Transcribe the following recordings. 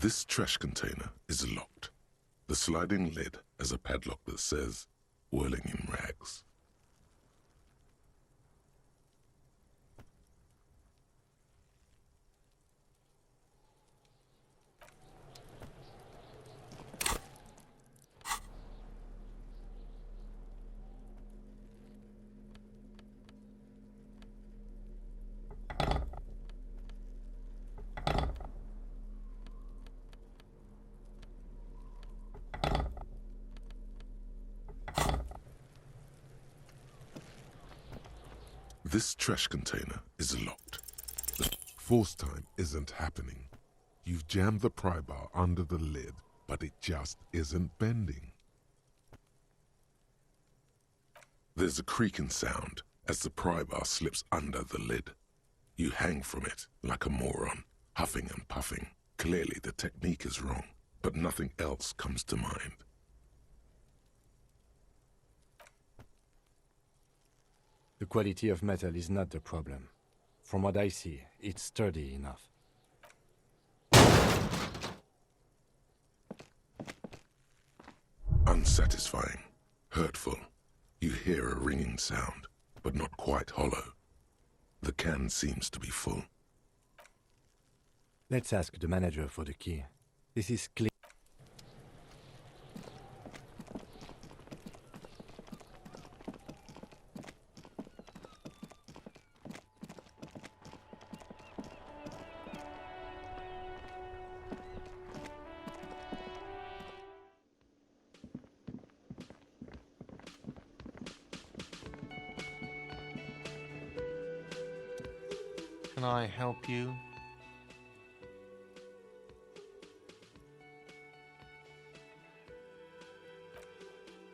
This trash container is locked. The sliding lid has a padlock that says, "Whirling in rags." This trash container is locked. The force time isn't happening. You've jammed the pry bar under the lid, but it just isn't bending. There's a creaking sound as the pry bar slips under the lid. You hang from it like a moron, huffing and puffing. Clearly the technique is wrong, but nothing else comes to mind. The quality of metal is not the problem. From what I see, it's sturdy enough. Unsatisfying, hurtful. You hear a ringing sound, but not quite hollow. The can seems to be full. Let's ask the manager for the key. This is clear. Can I help you?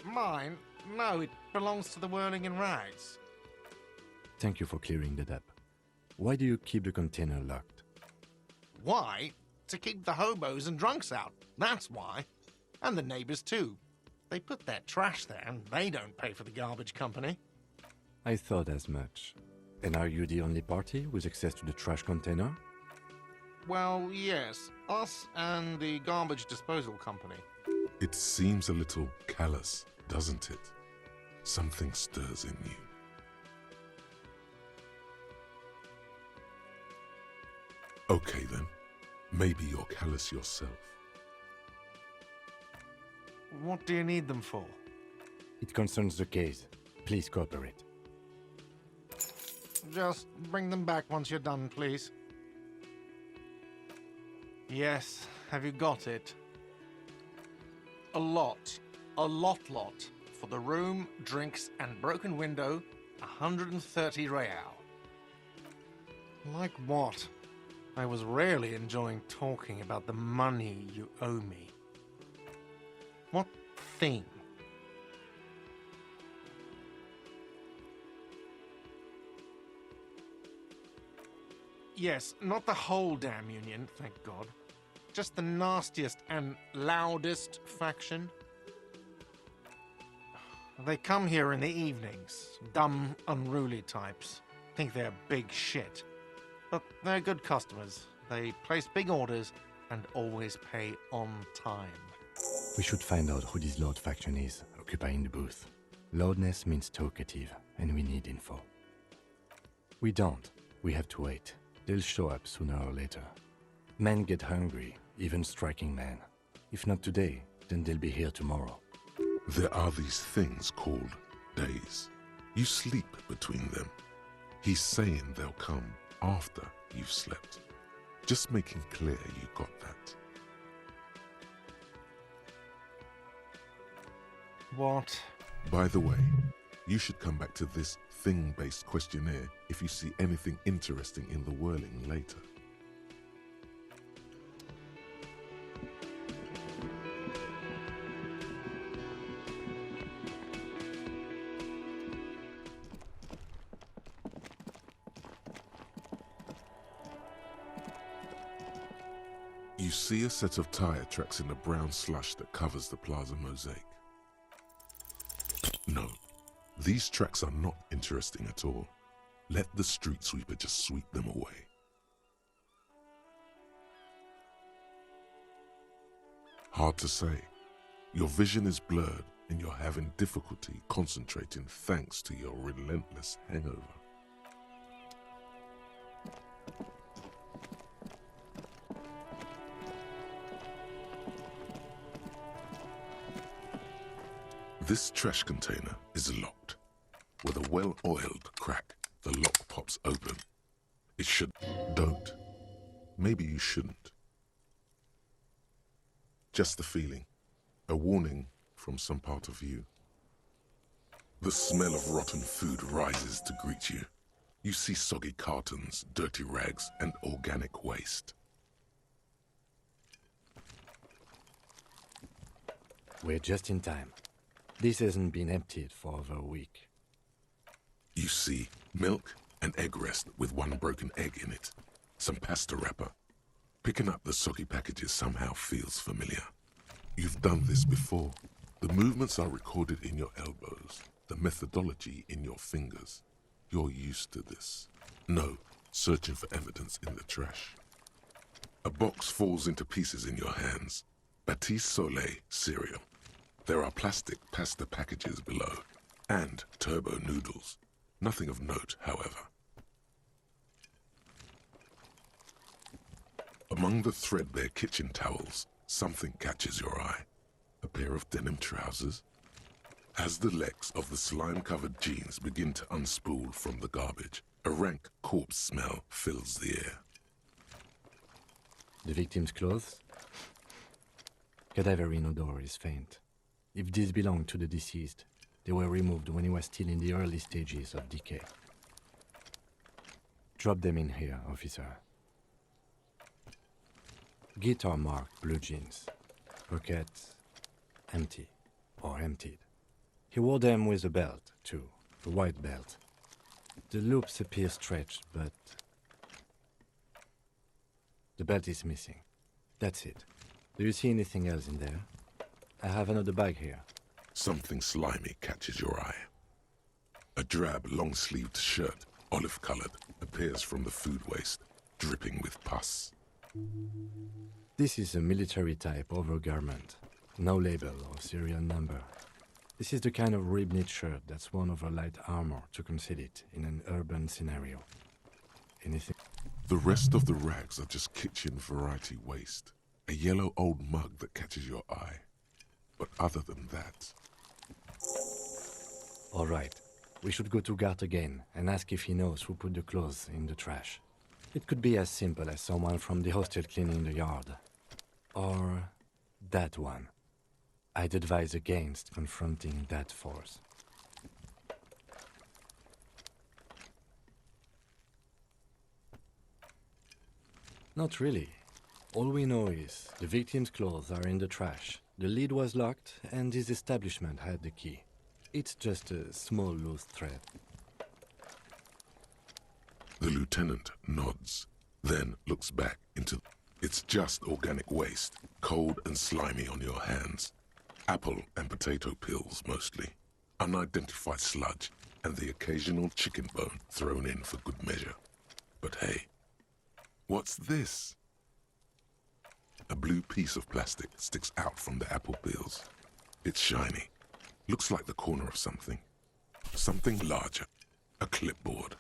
Mine? No, it belongs to the Whirling in Rags. Thank you for clearing that up. Why do you keep the container locked? Why? To keep the hobos and drunks out. That's why. And the neighbors too. They put their trash there and they don't pay for the garbage company. I thought as much. And are you the only party with access to the trash container? Well, yes. Us and the garbage disposal company. It seems a little callous, doesn't it? Something stirs in you. Okay then, maybe you're callous yourself. What do you need them for? It concerns the case. Please cooperate. Just bring them back once you're done, please. Yes, have you got it? A lot. A lot. For the room, drinks, and broken window, 130 real. Like what? I was rarely enjoying talking about the money you owe me. What thing? Yes, not the whole damn union, thank God. Just the nastiest and loudest faction. They come here in the evenings. Dumb, unruly types. Think they're big shit. But they're good customers. They place big orders and always pay on time. We should find out who this Lord faction is, occupying the booth. Loudness means talkative, and we need info. We don't. We have to wait. They'll show up sooner or later. Men get hungry, even striking men. If not today, then they'll be here tomorrow. There are these things called days. You sleep between them. He's saying they'll come after you've slept. Just making clear you got that. What? By the way, you should come back to this thing-based questionnaire if you see anything interesting in the whirling later. You see a set of tire tracks in the brown slush that covers the plaza mosaic. No, these tracks are not interesting at all. Let the street sweeper just sweep them away. Hard to say. Your vision is blurred and you're having difficulty concentrating thanks to your relentless hangover. This trash container is locked. With a well-oiled crack, the lock pops open. It should... Don't. Maybe you shouldn't. Just the feeling. A warning from some part of you. The smell of rotten food rises to greet you. You see soggy cartons, dirty rags, and organic waste. We're just in time. This hasn't been emptied for over a week. You see milk and egg rest with one broken egg in it. Some pasta wrapper. Picking up the soggy packages somehow feels familiar. You've done this before. The movements are recorded in your elbows, the methodology in your fingers. You're used to this. No, searching for evidence in the trash. A box falls into pieces in your hands. Batiste Soleil cereal. There are plastic pasta packages below, and turbo noodles. Nothing of note, however. Among the threadbare kitchen towels, something catches your eye. A pair of denim trousers. As the legs of the slime-covered jeans begin to unspool from the garbage, a rank corpse smell fills the air. The victim's clothes? Cadaverine odor is faint. If these belong to the deceased, they were removed when he was still in the early stages of decay. Drop them in here, officer. Guitar-marked blue jeans. Pockets empty or emptied. He wore them with a belt, too, a white belt. The loops appear stretched, but the belt is missing. That's it. Do you see anything else in there? I have another bag here. Something slimy catches your eye. A drab, long-sleeved shirt, olive-colored, appears from the food waste, dripping with pus. This is a military-type overgarment. No label or serial number. This is the kind of rib-knit shirt that's worn over light armor to conceal it in an urban scenario. Anything? The rest of the rags are just kitchen variety waste. A yellow old mug that catches your eye. But other than that... All right. We should go to Gart again and ask if he knows who put the clothes in the trash. It could be as simple as someone from the hostel cleaning the yard. Or that one. I'd advise against confronting that force. Not really. All we know is the victim's clothes are in the trash. The lid was locked, and his establishment had the key. It's just a small loose thread. The lieutenant nods, then looks back into... It's just organic waste, cold and slimy on your hands. Apple and potato peels, mostly. Unidentified sludge, and the occasional chicken bone thrown in for good measure. But hey, what's this? A blue piece of plastic sticks out from the apple peels. It's shiny. Looks like the corner of something. Something larger. A clipboard.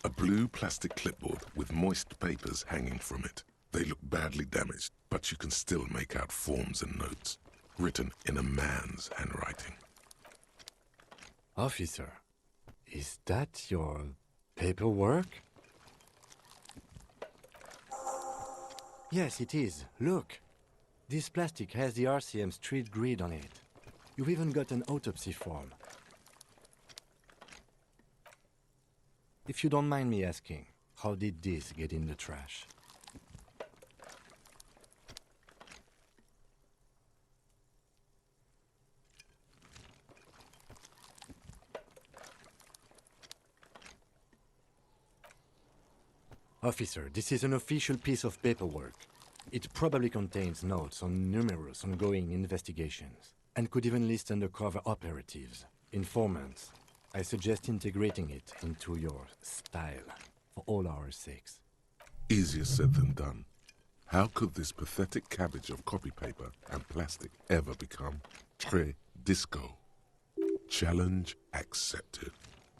A blue plastic clipboard with moist papers hanging from it. They look badly damaged, but you can still make out forms and notes, written in a man's handwriting. Officer, is that your paperwork? Yes, it is. Look. This plastic has the RCM street grid on it. You've even got an autopsy form. If you don't mind me asking, how did this get in the trash? Officer, this is an official piece of paperwork. It probably contains notes on numerous ongoing investigations, and could even list undercover operatives, informants. I suggest integrating it into your style, for all our sakes. Easier said than done. How could this pathetic cabbage of copy paper and plastic ever become Plays Disco? Challenge accepted.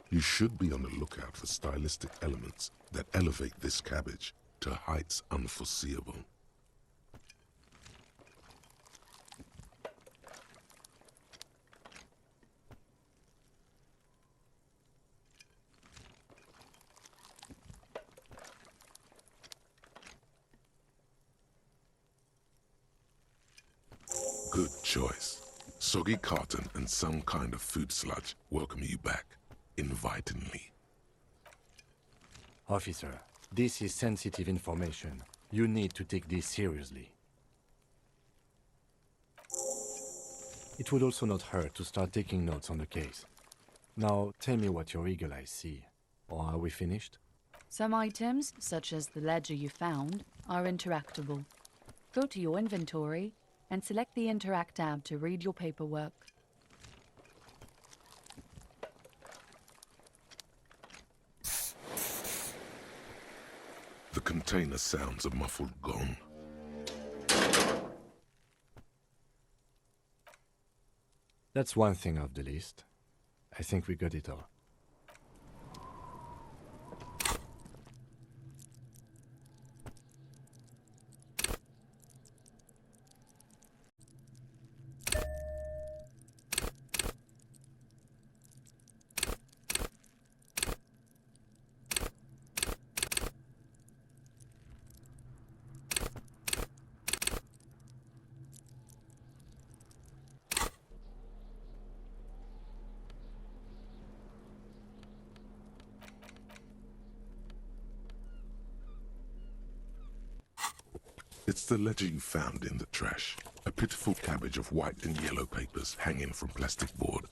You should be on the lookout for stylistic elements that elevate this cabbage to heights unforeseeable. Good choice. Soggy carton and some kind of food sludge welcome you back, invitingly. Officer, this is sensitive information. You need to take this seriously. It would also not hurt to start taking notes on the case. Now, tell me what your eagle eyes see. Or are we finished? Some items, such as the ledger you found, are interactable. Go to your inventory and select the Interact tab to read your paperwork. The container sounds a muffled gong. That's one thing off the list. I think we got it all. It's the ledger you found in the trash. A pitiful cabbage of white and yellow papers hanging from plastic board,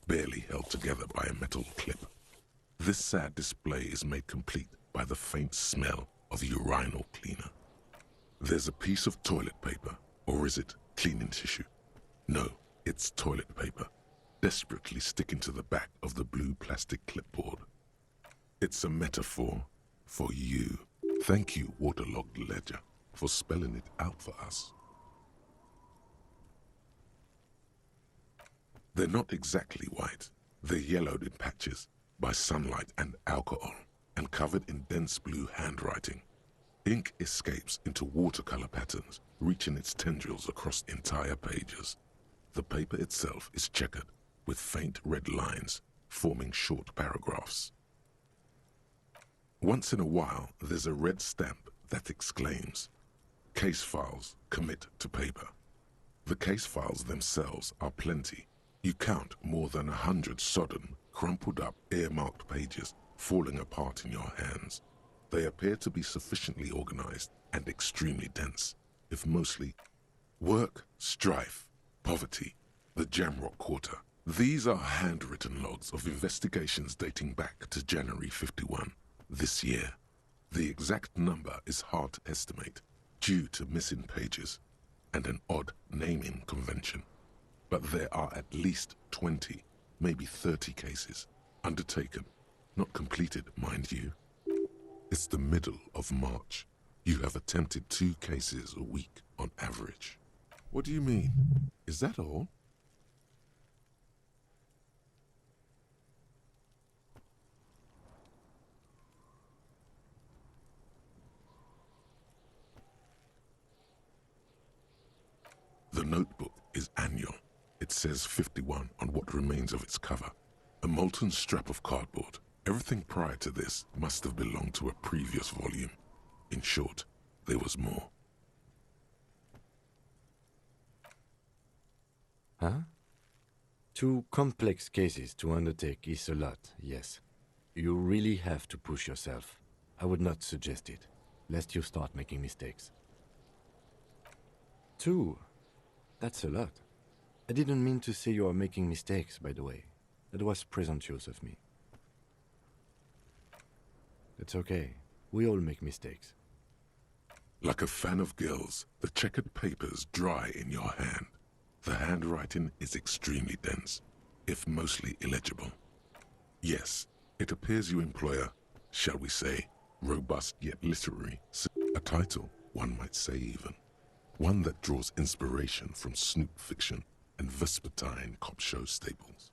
barely held together by a metal clip. This sad display is made complete by the faint smell of urinal cleaner. There's a piece of toilet paper, or is it cleaning tissue? No, it's toilet paper, desperately sticking to the back of the blue plastic clipboard. It's a metaphor for you. Thank you, waterlogged ledger, for spelling it out for us. They're not exactly white. They're yellowed in patches by sunlight and alcohol, and covered in dense blue handwriting. Ink escapes into watercolor patterns, reaching its tendrils across entire pages. The paper itself is checkered, with faint red lines forming short paragraphs. Once in a while, there's a red stamp that exclaims, "Case files commit to paper." The case files themselves are plenty. You count more than 100 sodden, crumpled up, earmarked pages falling apart in your hands. They appear to be sufficiently organized and extremely dense, if mostly work, strife, poverty, the Jamrock Quarter. These are handwritten logs of investigations dating back to January 51, this year. The exact number is hard to estimate, due to missing pages and an odd naming convention. But there are at least 20, maybe 30 cases, undertaken, not completed, mind you. It's the middle of March. You have attempted 2 cases a week on average. What do you mean? Is that all? The notebook is annual. It says 51 on what remains of its cover. A molten strap of cardboard. Everything prior to this must have belonged to a previous volume. In short, there was more. Huh? 2 complex cases to undertake is a lot, yes. You really have to push yourself. I would not suggest it, lest you start making mistakes. 2? That's a lot. I didn't mean to say you are making mistakes, by the way. That was presumptuous of me. It's okay. We all make mistakes. Like a fan of gills, the checkered papers dry in your hand. The handwriting is extremely dense, if mostly illegible. Yes, it appears you employ a, shall we say, robust yet literary. A title, one might say even. One that draws inspiration from snoop fiction and vespertine cop show staples.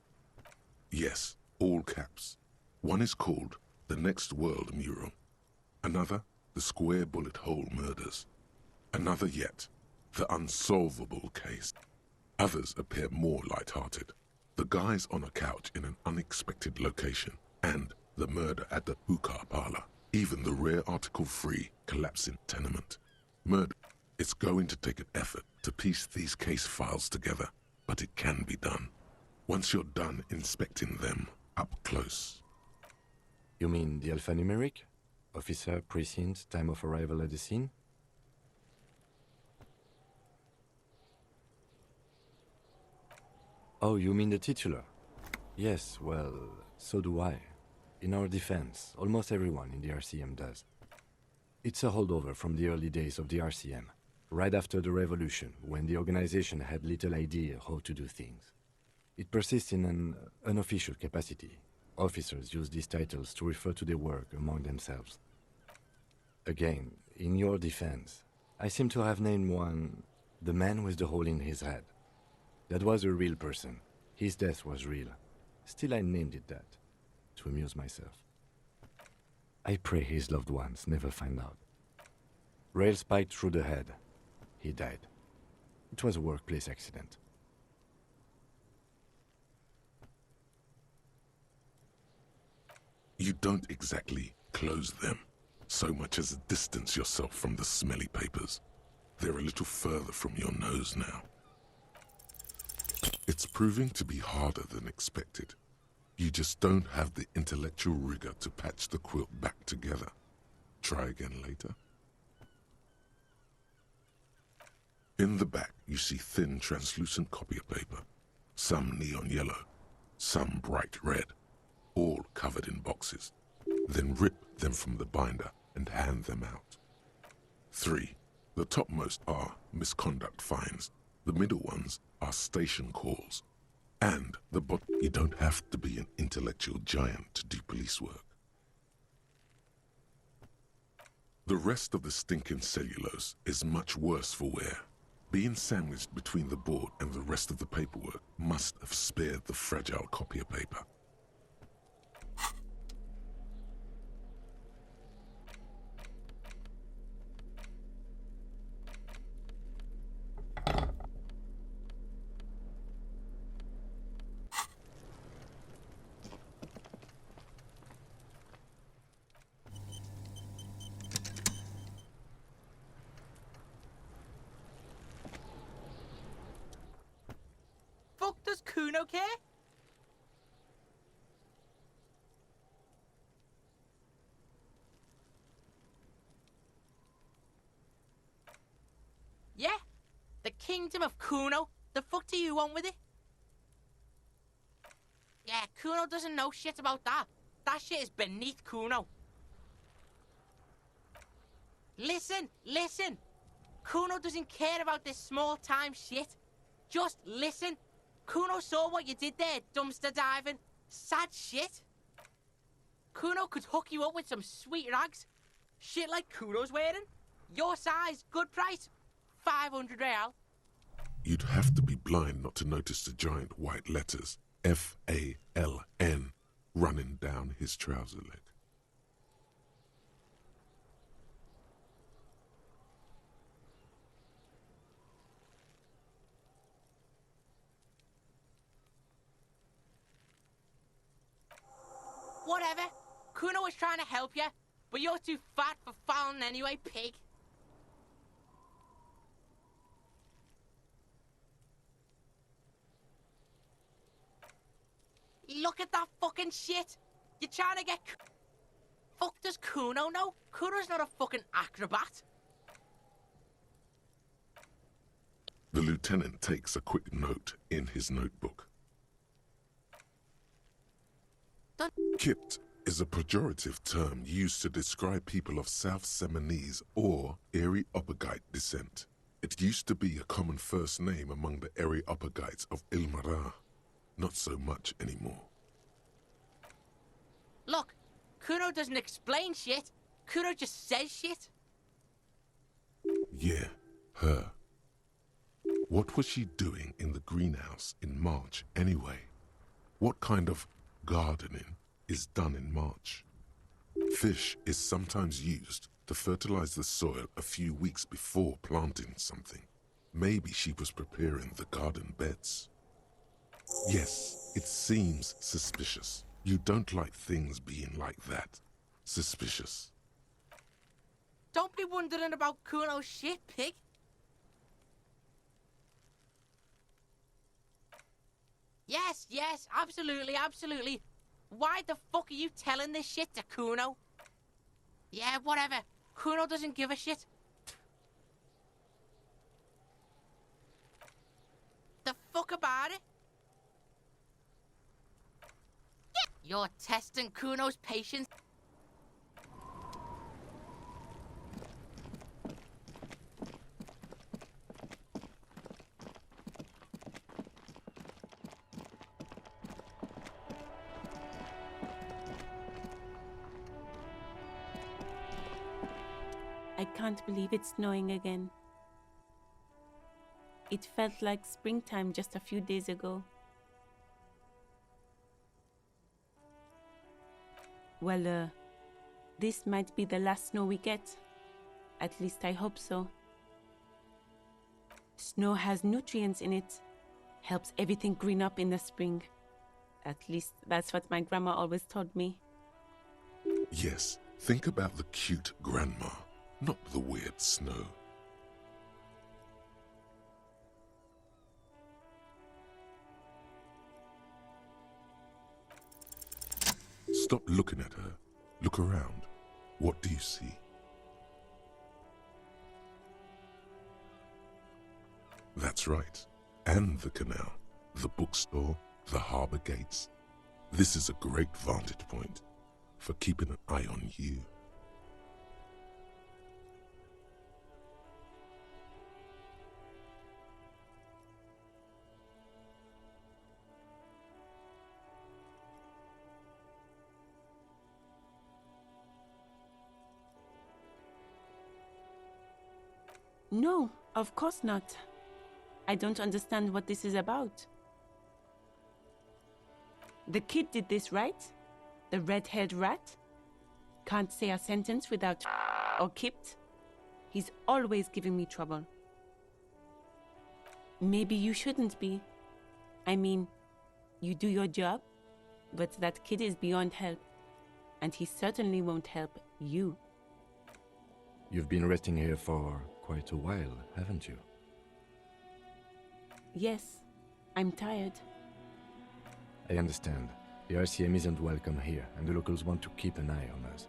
Yes, all caps. One is called The Next World Mural. Another, The Square Bullet Hole Murders. Another yet, The Unsolvable Case. Others appear more light-hearted. The guys on a couch in an unexpected location, and the murder at the hookah parlor. Even the rare article-free collapsing tenement. Murder. It's going to take an effort to piece these case files together, but it can be done. Once you're done inspecting them up close. You mean the alphanumeric? Officer, precinct, time of arrival at the scene? Oh, you mean the titular? Yes, well, so do I. In our defense, almost everyone in the RCM does. It's a holdover from the early days of the RCM, right after the revolution, when the organization had little idea how to do things. It persists in an unofficial capacity. Officers use these titles to refer to their work among themselves. Again, in your defense, I seem to have named one the man with the hole in his head. That was a real person. His death was real. Still, I named it that, to amuse myself. I pray his loved ones never find out. Rail spiked through the head. He died. It was a workplace accident. You don't exactly close them, so much as distance yourself from the smelly papers. They're a little further from your nose now. It's proving to be harder than expected. You just don't have the intellectual rigor to patch the quilt back together. Try again later. In the back, you see thin, translucent copier paper. Some neon yellow, some bright red, all covered in boxes. Then rip them from the binder and hand them out. 3. The topmost are misconduct fines. The middle ones are station calls. And the bottom. You don't have to be an intellectual giant to do police work. The rest of the stinking cellulose is much worse for wear. Being sandwiched between the board and the rest of the paperwork must have spared the fragile copier paper. Fuck does Kuno care? Yeah? The kingdom of Kuno? The fuck do you want with it? Yeah, Kuno doesn't know shit about that. That shit is beneath Kuno. Listen, listen! Kuno doesn't care about this small-time shit. Just listen. Kuno saw what you did there, dumpster diving. Sad shit. Kuno could hook you up with some sweet rags. Shit like Kuno's wearing. Your size, good price. 500 real. You'd have to be blind not to notice the giant white letters, F-A-L-N, running down his trouser leg. Whatever. Kuno was trying to help you, but you're too fat for fouling anyway, pig. Look at that fucking shit. You're trying to get... Fuck does Kuno know? Kuno's not a fucking acrobat. The lieutenant takes a quick note in his notebook. Kipt is a pejorative term used to describe people of South Seminese or Areopagite descent. It used to be a common first name among the Areopagites of Ilmara. Not so much anymore. Look, Kuno doesn't explain shit. Kuno just says shit. Yeah, her. What was she doing in the greenhouse in March anyway? What kind of gardening is done in March? Fish is sometimes used to fertilize the soil a few weeks before planting something. Maybe she was preparing the garden beds. Yes, it seems suspicious. You don't like things being like that. Suspicious. Don't be wondering about Kuno's shit, pig. Yes, absolutely. Why the fuck are you telling this shit to Kuno? Yeah, whatever. Kuno doesn't give a shit. The fuck about it? You're testing Kuno's patience. I can't believe it's snowing again. It felt like springtime just a few days ago. Well, this might be the last snow we get. At least I hope so. Snow has nutrients in it. Helps everything green up in the spring. At least that's what my grandma always told me. Yes, think about the cute grandma, not the weird snow. Stop looking at her. Look around. What do you see? That's right. And the canal, the bookstore, the harbor gates. This is a great vantage point for keeping an eye on you. No, of course not. I don't understand what this is about. The kid did this, right? The red-haired rat? Can't say a sentence without or kipped. He's always giving me trouble. Maybe you shouldn't be. I mean, you do your job, but that kid is beyond help. And he certainly won't help you. You've been resting here for quite a while, haven't you? Yes, I'm tired. I understand. The RCM isn't welcome here, and the locals want to keep an eye on us.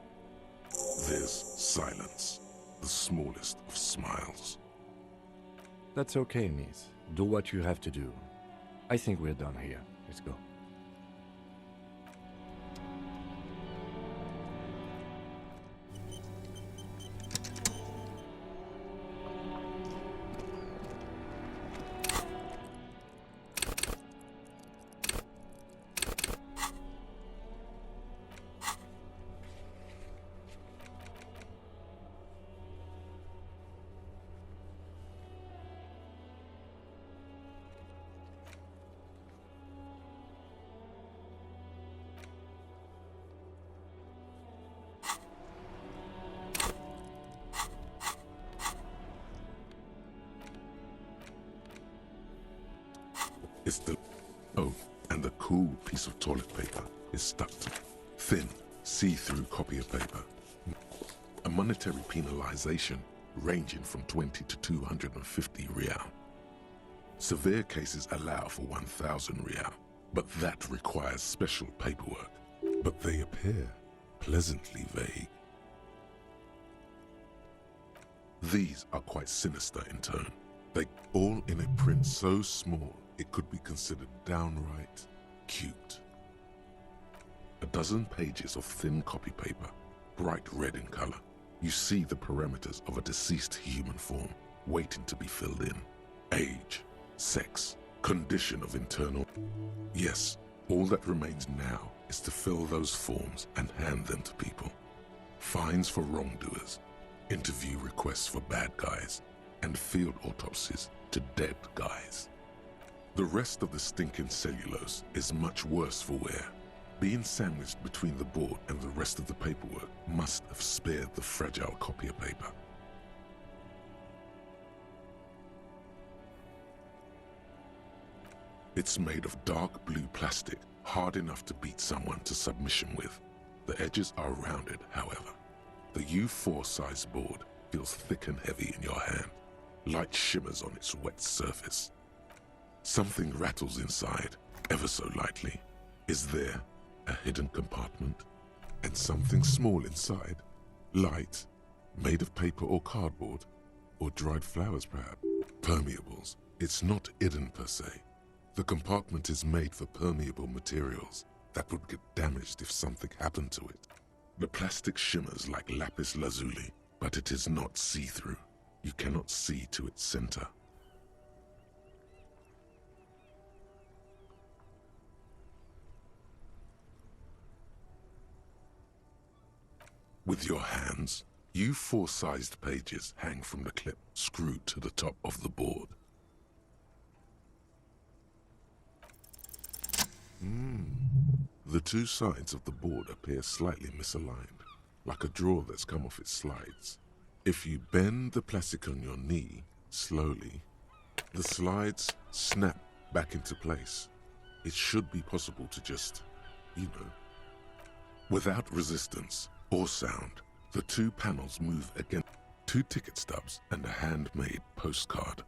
There's silence, the smallest of smiles. That's okay, miss. Do what you have to do. I think we're done here. Let's go. It's the... Oh, and the cool piece of toilet paper is stuck to thin, see-through copy of paper. A monetary penalization ranging from 20 to 250 real. Severe cases allow for 1,000 real, but that requires special paperwork. But they appear pleasantly vague. These are quite sinister in turn. They all in a print so small it could be considered downright cute. A dozen pages of thin copy paper, bright red in color. You see the parameters of a deceased human form waiting to be filled in. Age, sex, condition of internal... Yes, all that remains now is to fill those forms and hand them to people. Fines for wrongdoers. interview requests for bad guys, and field autopsies to dead guys. The rest of the stinking cellulose is much worse for wear. Being sandwiched between the board and the rest of the paperwork must have spared the fragile copier paper. It's made of dark blue plastic, hard enough to beat someone to submission with. The edges are rounded, however. The U4 size board feels thick and heavy in your hand. Light shimmers on its wet surface. Something rattles inside, ever so lightly. Is there a hidden compartment? And something small inside, light, made of paper or cardboard, or dried flowers perhaps. Permeables. It's not hidden per se. The compartment is made for permeable materials that would get damaged if something happened to it. The plastic shimmers like lapis lazuli, but it is not see-through. You cannot see to its center. With your hands, U4-sized pages hang from the clip screwed to the top of the board. The two sides of the board appear slightly misaligned, like a drawer that's come off its slides. If you bend the plastic on your knee slowly, the slides snap back into place. It should be possible to just, without resistance or sound, the two panels move against two ticket stubs and a handmade postcard.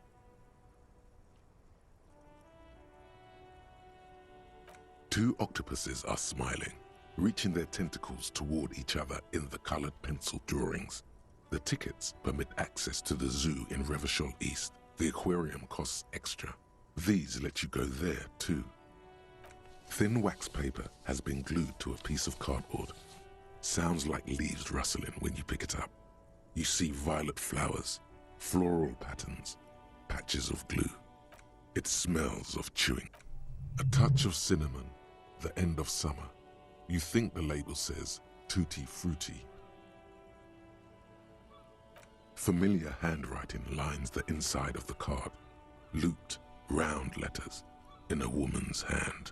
Two octopuses are smiling, reaching their tentacles toward each other in the colored pencil drawings. The tickets permit access to the zoo in Revachol East. The aquarium costs extra. These let you go there too. Thin wax paper has been glued to a piece of cardboard. Sounds like leaves rustling when you pick it up. You see violet flowers, floral patterns, patches of glue. It smells of chewing. A touch of cinnamon, the end of summer. You think the label says tutti frutti. Familiar handwriting lines the inside of the card. Looped, round letters in a woman's hand.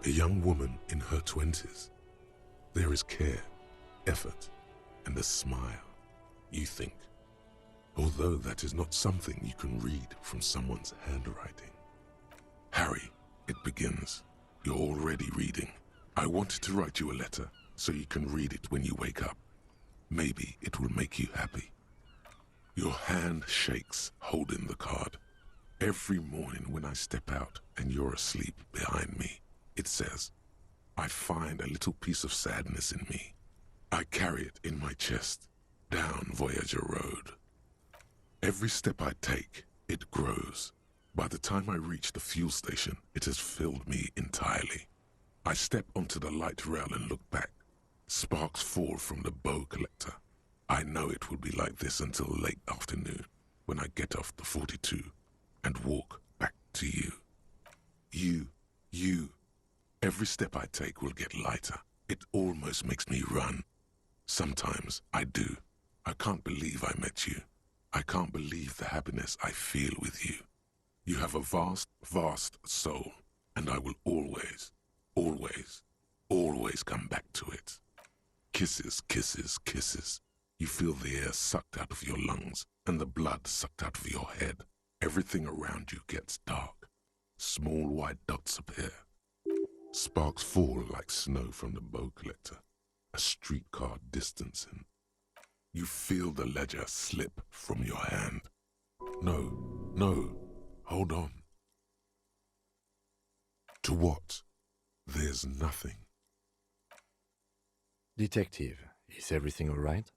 A young woman in her 20s. There is care, effort, and a smile, you think. Although that is not something you can read from someone's handwriting. Harry, it begins. You're already reading. I wanted to write you a letter so you can read it when you wake up. Maybe it will make you happy. Your hand shakes, holding the card. Every morning when I step out and you're asleep behind me, it says, I find a little piece of sadness in me. I carry it in my chest, down Voyager Road. Every step I take, it grows. By the time I reach the fuel station, it has filled me entirely. I step onto the light rail and look back. Sparks fall from the bow collector. I know it will be like this until late afternoon, when I get off the 42 and walk back to you. You. Every step I take will get lighter. It almost makes me run. Sometimes I do. I can't believe I met you. I can't believe the happiness I feel with you. You have a vast, vast soul, and I will always, always, always come back to it. Kisses, kisses, kisses. You feel the air sucked out of your lungs and the blood sucked out of your head. Everything around you gets dark. Small white dots appear. Sparks fall like snow from the bow collector, a streetcar distancing. You feel the ledger slip from your hand. No, hold on. To what? There's nothing. Detective, is everything all right?